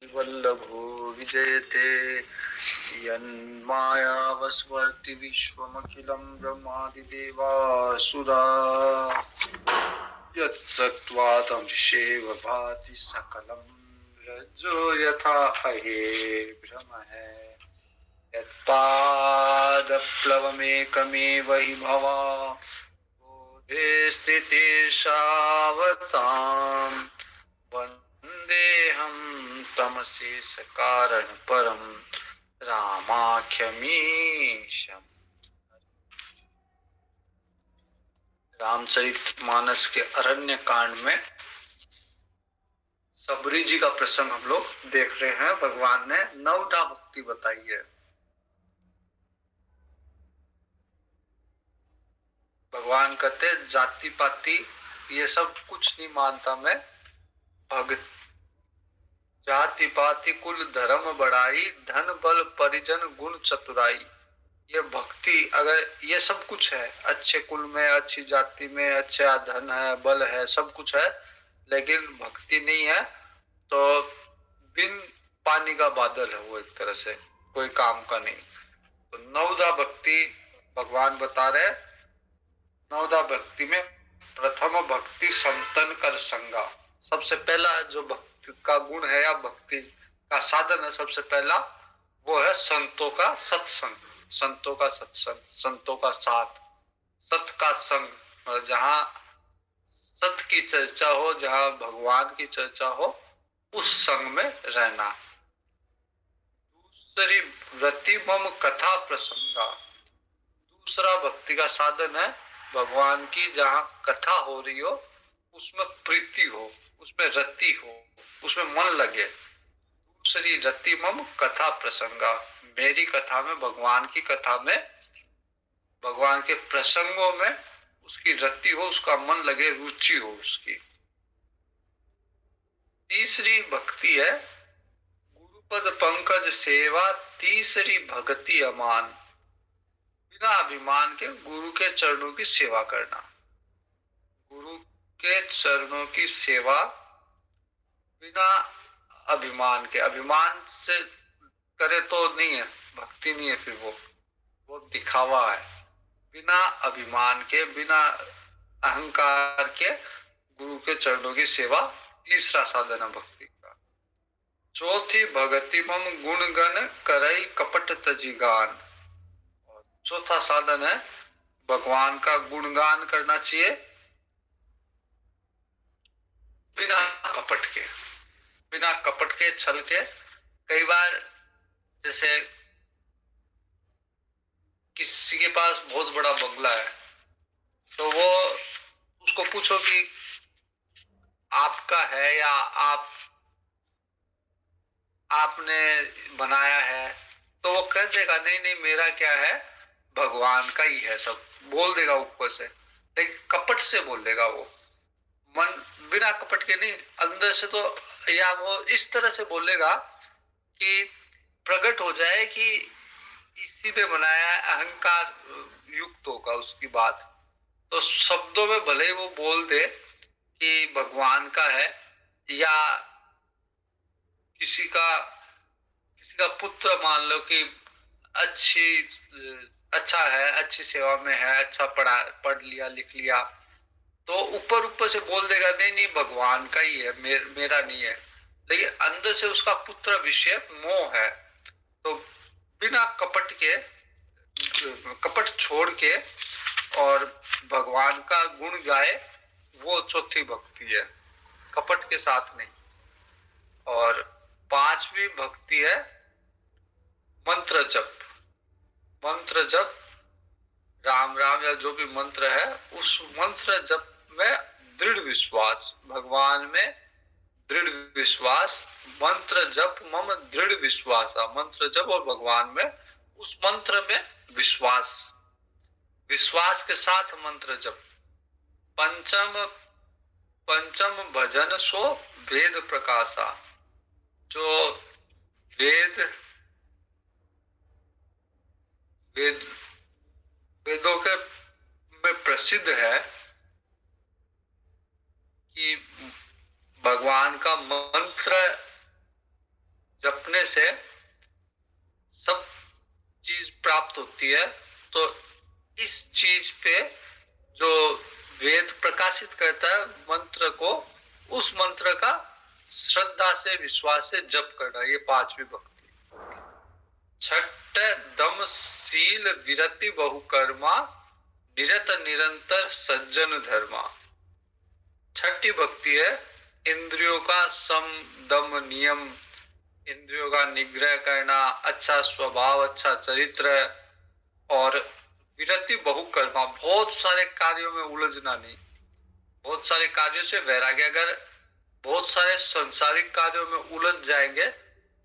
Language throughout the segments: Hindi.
वल्लभो विजयते यन्मायावस्वर्ति विश्वमखिलं ब्रह्मादिदेवासुरा यत्सत्त्वादंशेव भाति सकलं रज्जो यथा हेर्भ्रमः यत्पादप्लवमेकमेव हि भवा बोधे स्थिते सावताम् वन्देऽहं तमशेष कारण परम रामाख्यमीशम्। रामचरितमानस के अरण्य कांड में सबरी जी का प्रसंग हम लोग देख रहे हैं। भगवान ने नवधा भक्ति बताई है। भगवान कहते जाति पाति ये सब कुछ नहीं मानता मैं, भगत जाति पाति कुल धर्म बढ़ाई, धन बल परिजन गुण चतुराई। ये भक्ति अगर ये सब कुछ है, अच्छे कुल में, अच्छी जाति में, अच्छा धन है, बल है, सब कुछ है, लेकिन भक्ति नहीं है तो बिन पानी का बादल है वो, एक तरह से कोई काम का नहीं। तो नवधा भक्ति भगवान बता रहे। नवधा भक्ति में प्रथम भक्ति संतन कर संगा। सबसे पहला जो भक्ति का गुण है या भक्ति का साधन है, सबसे पहला वो है संतों का सत्संग। संतों का सत्संग, संतों का साथ, सत का संग, जहाँ सत की चर्चा हो, जहाँ भगवान की चर्चा हो, उस संग में रहना। दूसरी व्रति मम कथा प्रसंगा। दूसरा भक्ति का साधन है भगवान की जहाँ कथा हो रही हो, उसमें प्रीति हो, उसमें रति हो, उसमें मन लगे। दूसरी रति मम कथा प्रसंगा, मेरी कथा में, भगवान की कथा में, भगवान के प्रसंगों में उसकी रति हो, उसका मन लगे, रुचि हो उसकी। तीसरी भक्ति है गुरुपद पंकज सेवा, तीसरी भक्ति अमान। बिना अभिमान के गुरु के चरणों की सेवा करना। गुरु के चरणों की सेवा बिना अभिमान के, अभिमान से करे तो नहीं है, भक्ति नहीं है, फिर वो दिखावा है। बिना अभिमान के, बिना अहंकार के गुरु के चरणों की सेवा तीसरा साधन है भक्ति का। चौथी भक्ति मम गुण गण करई कपट तजी गान। और चौथा साधन है भगवान का गुणगान करना चाहिए बिना कपट के, बिना कपट के, छल के। कई बार जैसे किसी के पास बहुत बड़ा बंगला है, तो वो उसको पूछो कि आपका है या आपने बनाया है, तो वो कह देगा नहीं नहीं मेरा क्या है, भगवान का ही है सब, बोल देगा ऊपर से, लेकिन कपट से बोल देगा वो। मन बिना कपट के नहीं, अंदर से तो, या वो इस तरह से बोलेगा कि प्रकट हो जाए कि इसी ने बनाया है, अहंकार युक्त होगा उसकी बात। तो शब्दों में भले ही वो बोल दे कि भगवान का है, या किसी का पुत्र मान लो कि अच्छा है, अच्छी सेवा में है, अच्छा पढ़ लिया लिख लिया, तो ऊपर ऊपर से बोल देगा नहीं नहीं भगवान का ही है, मेरा नहीं है, लेकिन अंदर से उसका पुत्र विषय मोह है। तो बिना कपट के, कपट छोड़ के और भगवान का गुण गाए, वो चौथी भक्ति है, कपट के साथ नहीं। और पांचवी भक्ति है मंत्र जप। मंत्र जप, राम राम या जो भी मंत्र है, उस मंत्र जप में दृढ़ विश्वास, भगवान में दृढ़ विश्वास। मंत्र जप मम दृढ़ विश्वास। मंत्र जप और भगवान में, उस मंत्र में विश्वास, विश्वास के साथ मंत्र जप। पंचम भजन सो वेद प्रकाशा। जो वेद वेद वेदों के में प्रसिद्ध है कि भगवान का मंत्र जपने से सब चीज प्राप्त होती है। तो इस चीज पे जो वेद प्रकाशित करता है मंत्र को, उस मंत्र का श्रद्धा से विश्वास से जप करना, ये पांचवी भक्ति। छठ दम शील विरति बहुकर्मा निरत निरंतर सज्जन धर्मा। छठी भक्ति है इंद्रियों का सम दम नियम, इंद्रियों का निग्रह करना, अच्छा स्वभाव, अच्छा चरित्र, और विरति बहुकर्मा, बहुत सारे कार्यों में उलझना नहीं, बहुत सारे कार्यों से वैराग्य। अगर बहुत सारे संसारिक कार्यों में उलझ जाएंगे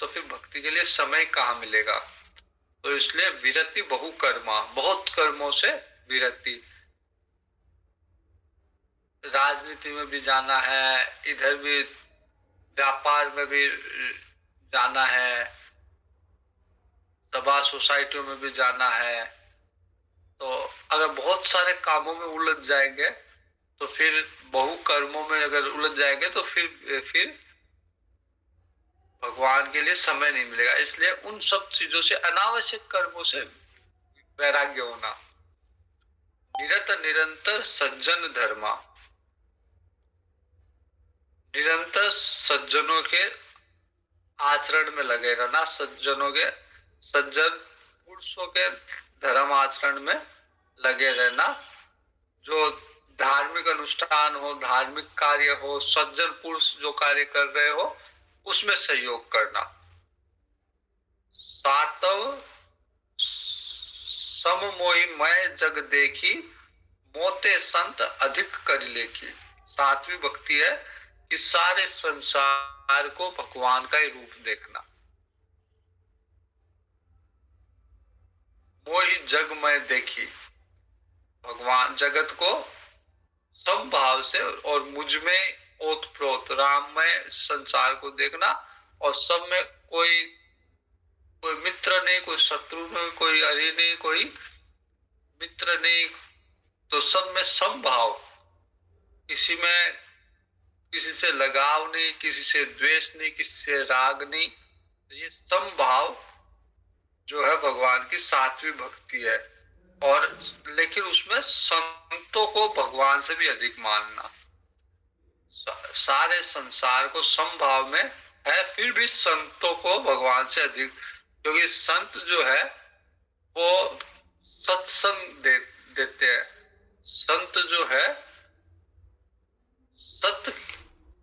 तो फिर भक्ति के लिए समय कहाँ मिलेगा। तो इसलिए विरति बहुकर्मा, बहुत कर्मों से विरति। राजनीति में भी जाना है, इधर भी व्यापार में भी जाना है, सभा सोसाइटियों में भी जाना है। तो अगर बहुत सारे कामों में उलझ जाएंगे तो फिर बहु कर्मों में अगर उलझ जाएंगे तो फिर भगवान के लिए समय नहीं मिलेगा। इसलिए उन सब चीजों से, अनावश्यक कर्मों से वैराग्य होना। निरत निरंतर सज्जन धर्मा, निरंतर सज्जनों के आचरण में लगे रहना, सज्जनों के, सज्जन पुरुषों के धर्म आचरण में लगे रहना। जो धार्मिक अनुष्ठान हो, धार्मिक कार्य हो, सज्जन पुरुष जो कार्य कर रहे हो उसमें सहयोग करना। सातव सम मोहि मैं जग देखी मोते संत अधिक कर लेखी। सातवीं भक्ति है कि सारे संसार को भगवान का ही रूप देखना। मोहि जग में देखी, भगवान जगत को सब भाव से और मुझ में ओतप्रोत राम में संसार को देखना, और सब में कोई कोई मित्र नहीं, कोई शत्रु नहीं, कोई अरि नहीं, कोई मित्र नहीं, तो सब में समभाव, किसी में किसी से लगाव नहीं, किसी से द्वेष नहीं, किसी से राग नहीं। ये समभाव जो है भगवान की सातवीं भक्ति है। और लेकिन उसमें संतों को भगवान से भी अधिक मानना। सारे संसार को समभाव में है, फिर भी संतों को भगवान से अधिक, क्योंकि संत जो है वो सत्संग देते हैं। संत जो है सत्य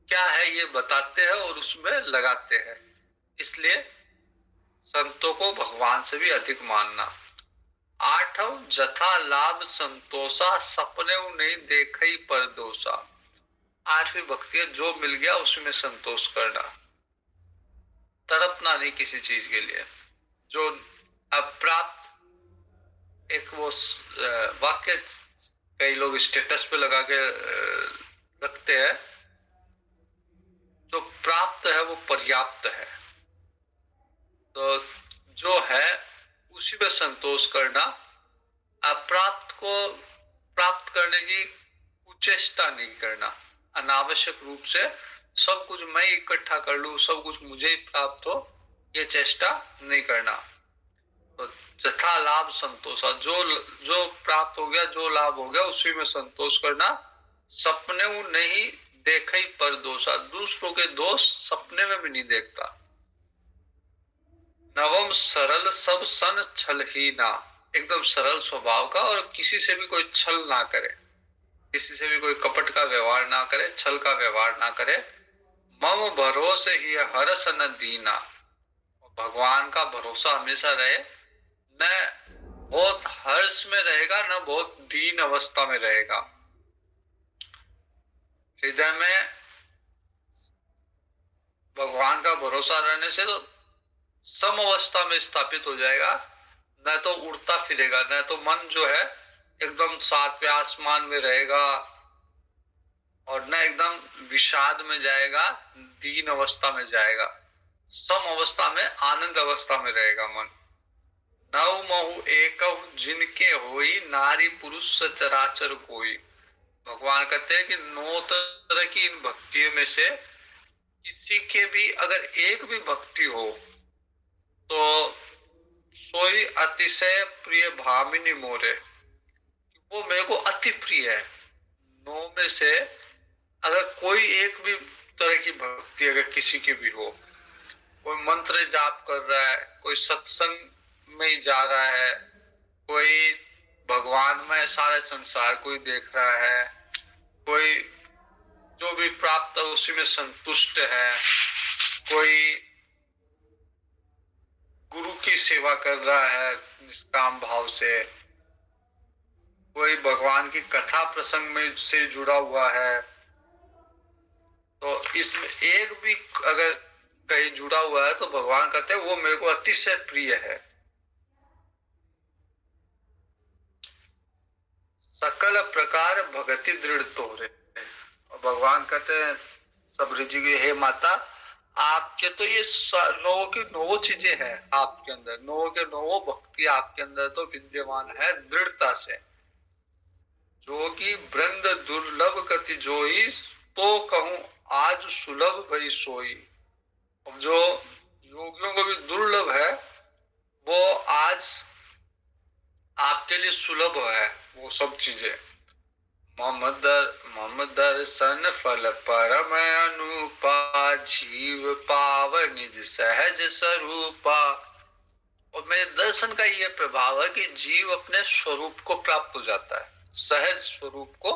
क्या है ये बताते हैं और उसमें लगाते हैं, इसलिए संतों को भगवान से भी अधिक मानना। आठव जथा लाभ संतोषा सपने नहीं देखई पर दोषा। आठवीं भक्ति है जो मिल गया उसमें संतोष करना, तड़पना नहीं किसी चीज के लिए। जो अप्राप्त, एक वो वाक्य कई लोग स्टेटस पे लगा के रखते हैं, जो प्राप्त है वो पर्याप्त है। तो जो है उसी में संतोष करना, अप्राप्त को प्राप्त करने की कुचेष्टा नहीं करना। अनावश्यक रूप से सब कुछ मैं इकट्ठा कर लूं, सब कुछ मुझे ही प्राप्त हो, ये चेष्टा नहीं करना। तो जथा लाभ संतोषा, जो प्राप्त हो गया, जो लाभ हो गया उसी में संतोष करना। सपने वो नहीं देखे ही पर दोषा, दूसरों के दोष सपने में भी नहीं देखता। नवम सरल सब सन छल ही ना, एकदम सरल स्वभाव का, और किसी से भी कोई छल ना करे, किसी से भी कोई कपट का व्यवहार ना करे, छल का व्यवहार ना करे। मम भरोसे ही हरस न दीना, भगवान का भरोसा हमेशा रहे, न बहुत हर्ष में रहेगा न बहुत दीन अवस्था में रहेगा। हृदय में भगवान का भरोसा रहने से तो सम अवस्था में स्थापित हो जाएगा, न तो उड़ता फिरेगा, न तो मन जो है एकदम सातवें आसमान में रहेगा, और न एकदम विषाद में जाएगा, दीन अवस्था में जाएगा। सम अवस्था में, आनंद अवस्था में रहेगा मन। नव महु एक जिनके होई नारी पुरुष सचराचर कोई। भगवान कहते हैं कि 9 तरह की इन भक्तियों में से किसी के भी अगर एक भी भक्ति हो तो सोई अतिशय प्रिय भामिनी मोरे, वो मेरे को अति प्रिय है। नौ में से अगर कोई एक भी तरह की भक्ति अगर किसी की भी हो, कोई मंत्र जाप कर रहा है, कोई सत्संग में ही जा रहा है, कोई भगवान में सारे संसार को ही देख रहा है, कोई जो भी प्राप्त है उसी में संतुष्ट है, कोई गुरु की सेवा कर रहा है निष्काम भाव से, कोई भगवान की कथा प्रसंग में से जुड़ा हुआ है, तो इसमें एक भी अगर कहीं जुड़ा हुआ है तो भगवान कहते हैं वो मेरे को अतिशय प्रिय है। सकल प्रकार भगति दृढ़ तोरे, और भगवान कहते हैं सबरी जी की, हे माता आपके तो ये नौ की नौ चीजें हैं आपके अंदर, नौ के नौ भक्ति आपके अंदर तो विद्यमान है दृढ़ता से। जोगी वृंद दुर्लभ कति जोई, तो कहूं आज सुलभ भई सोई। जो योगियों को भी दुर्लभ है वो आज आपके लिए सुलभ है वो सब चीजें। मम दर्शन फल परम अनुपा, जीव पाव निज सहज स्वरूपा। और मेरे दर्शन का ये प्रभाव है कि जीव अपने स्वरूप को प्राप्त हो जाता है, सहज स्वरूप को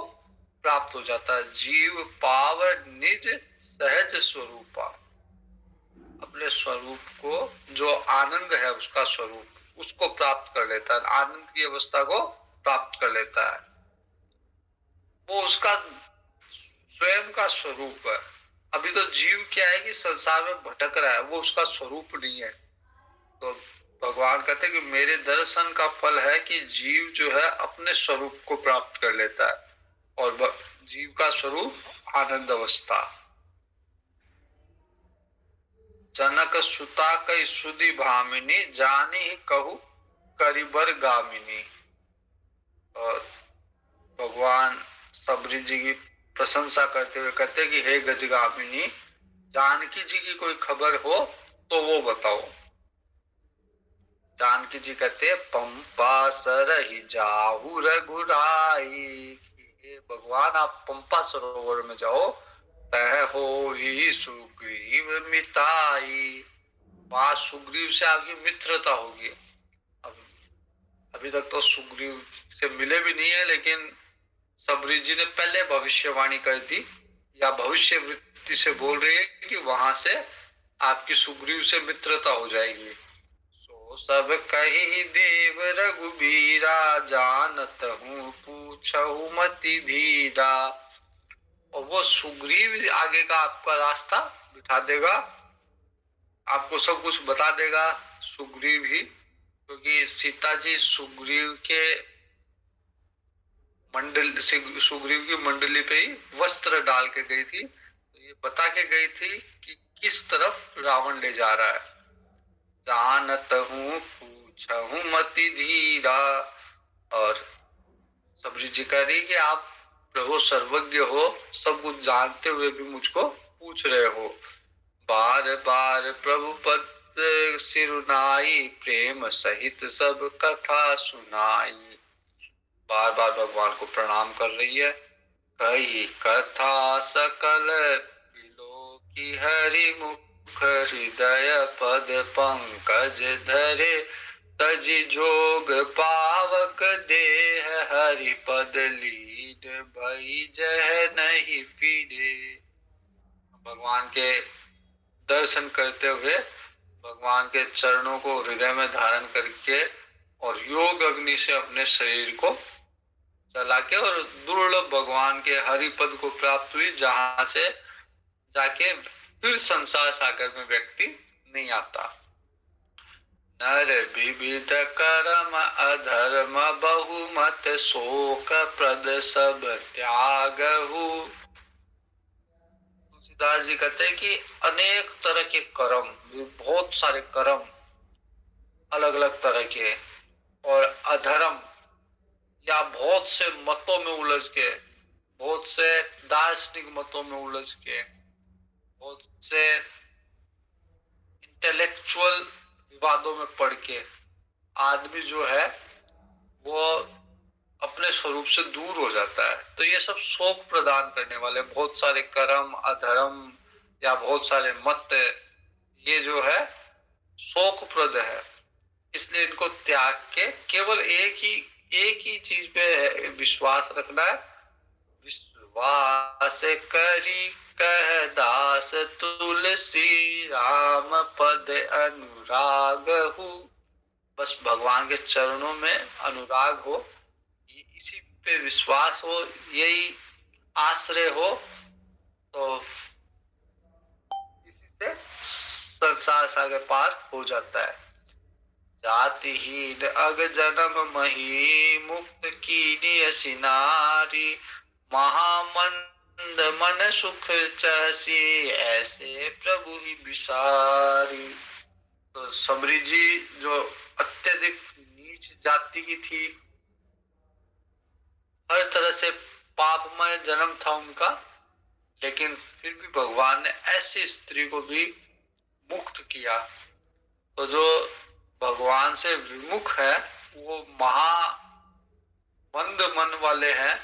प्राप्त हो जाता है। जीव पाव निज सहज स्वरूपा, अपने स्वरूप को, जो आनंद है उसका स्वरूप, उसको प्राप्त कर लेता है, आनंद की अवस्था को प्राप्त कर लेता है। वो उसका स्वयं का स्वरूप है। अभी तो जीव क्या है कि संसार में भटक रहा है, वो उसका स्वरूप नहीं है। तो भगवान कहते हैं कि मेरे दर्शन का फल है कि जीव जो है अपने स्वरूप को प्राप्त कर लेता है, और जीव का स्वरूप आनंद अवस्था। जनक सुता कई सुधि भामिनी, जानी ही कहू करिबर गामिनी। और भगवान सबरी जी की प्रशंसा करते हुए कहते कि हे गजगामिनी, जानकी जी की कोई खबर हो तो वो बताओ। जानकी जी कहते पंपा सरहि जाहू रघुराई, हे भगवान आप पंपा सरोवर में जाओ, तह हो ही सुग्रीव मिताई, वहां सुग्रीव से आपकी मित्रता होगी। अभी तक तो सुग्रीव से मिले भी नहीं है, लेकिन सबरी जी ने पहले भविष्यवाणी कर दी, या भविष्य वृत्ति से बोल रही है कि वहां से आपकी सुग्रीव से मित्रता हो जाएगी। सो सब कही देव रघुबीरा, जानत हूँ पूछहु मति धीरा। और वो सुग्रीव आगे का आपका रास्ता बिठा देगा, आपको सब कुछ बता देगा सुग्रीव ही, क्योंकि सीता जी सुग्रीव के मंडल से, सुग्रीव की मंडली पे ही वस्त्र डाल के गई थी, तो ये बता के गई थी कि किस तरफ रावण ले जा रहा है। जानत हूँ पूछहु मति धीरा, और सबरी जी कह रही कि आप प्रभु सर्वज्ञ हो, सब कुछ जानते हुए भी मुझको पूछ रहे हो। बार बार प्रभु पद सिरुनाई, प्रेम सहित सब कथा सुनाई। बार बार भगवान को प्रणाम कर रही है। कही कथा सकल बिलो की, हरि मुख हृदय पद पंकज धरे, तजि जोग पावक देह, हरि पद लीन भई जह नहीं फिरे। भगवान के दर्शन करते हुए, भगवान के चरणों को हृदय में धारण करके और योग अग्नि से अपने शरीर को चला के, और दुर्लभ भगवान के हरिपद को प्राप्त हुई, जहां से जाके फिर संसार सागर में व्यक्ति नहीं आता। नर विविध कर्म अधर्म, बहुमत शोक प्रद सब त्यागहु। तुलसीदास जी कहते हैं कि अनेक तरह के कर्म, बहुत सारे कर्म अलग अलग तरह के, और अधर्म या बहुत से मतों में उलझ के, बहुत से दार्शनिक मतों में उलझ के, बहुत से इंटेलेक्चुअल विवादों में पड़ के आदमी जो है वो अपने स्वरूप से दूर हो जाता है। तो ये सब शोक प्रदान करने वाले बहुत सारे कर्म अधर्म या बहुत सारे मत, ये जो है शोकप्रद है। इसलिए इनको त्याग के केवल एक ही चीज पे विश्वास रखना है। विश्वास करी कह दास तुलसी राम पद अनुराग हूँ। बस भगवान के चरणों में अनुराग हो, इसी पे विश्वास हो, यही आश्रय हो, तो इसी से संसार सागर पार हो जाता है। जातिहीन अग जन्म मही मुक्त कीनी असी नारी महामंद मन सुख चहसी ऐसे प्रभु ही विसारी। तो सबरी जी जो अत्यधिक नीच जाति की थी, हर तरह से पापमय जन्म था उनका, लेकिन फिर भी भगवान ने ऐसी स्त्री को भी मुक्त किया। तो जो भगवान से विमुख है वो महा मंद मन वाले हैं,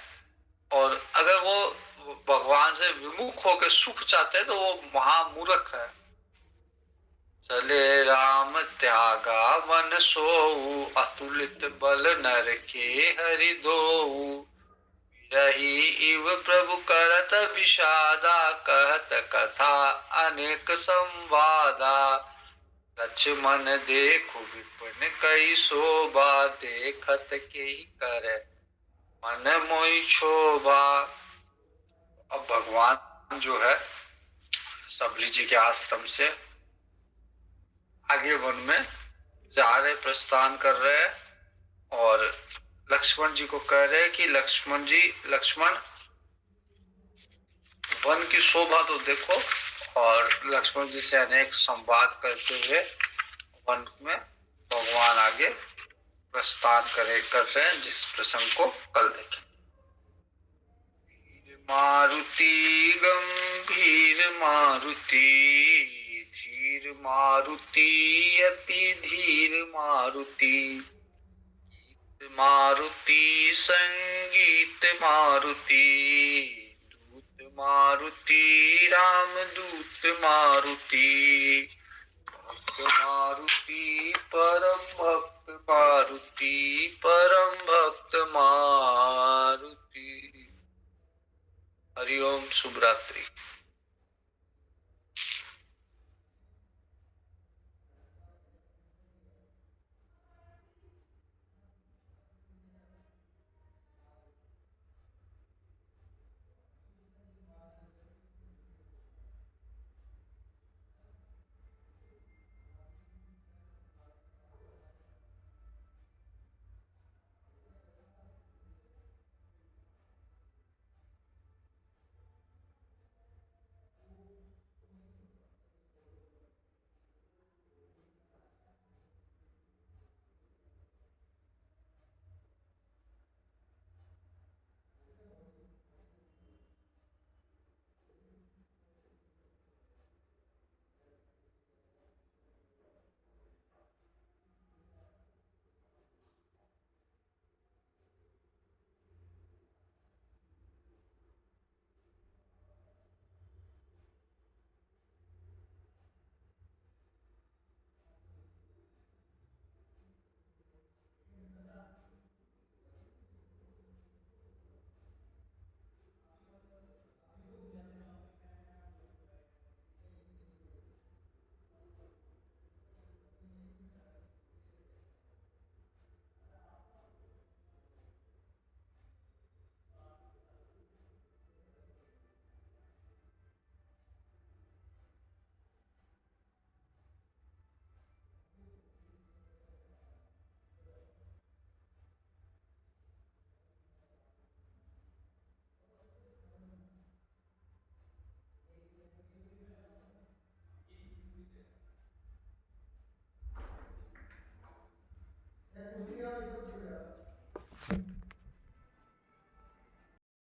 और अगर वो भगवान से विमुख होकर सुख चाहते हैं तो वो महामूर्ख है। चले राम त्यागा वन सोऊ अतुलित बल नर के हरि दोऊ रही इव प्रभु करत विषादा कहत कथा अनेक संवादा लक्ष्मण देखो विपिन कई शोभा देखत के ही करे मन मोहि क्षोभा। अब भगवान जो है सबरी जी के आश्रम से आगे वन में जा रहे, प्रस्थान कर रहे हैं, और लक्ष्मण जी को कह रहे हैं कि लक्ष्मण जी, लक्ष्मण वन की शोभा तो देखो। और लक्ष्मण जी से अनेक संवाद करते हुए वन में भगवान आगे प्रस्थान कर रहे हैं, जिस प्रसंग को कल देखें। मारुति गंभीर मारुति धीर मारुति अति धीर मारुति मारुति संगीत मारुति दूत मारुति राम दूत मारुति भक्त मारुति परम भक्त मारुति परम भक्त मारुति। हरिओम, शुभ रात्रि।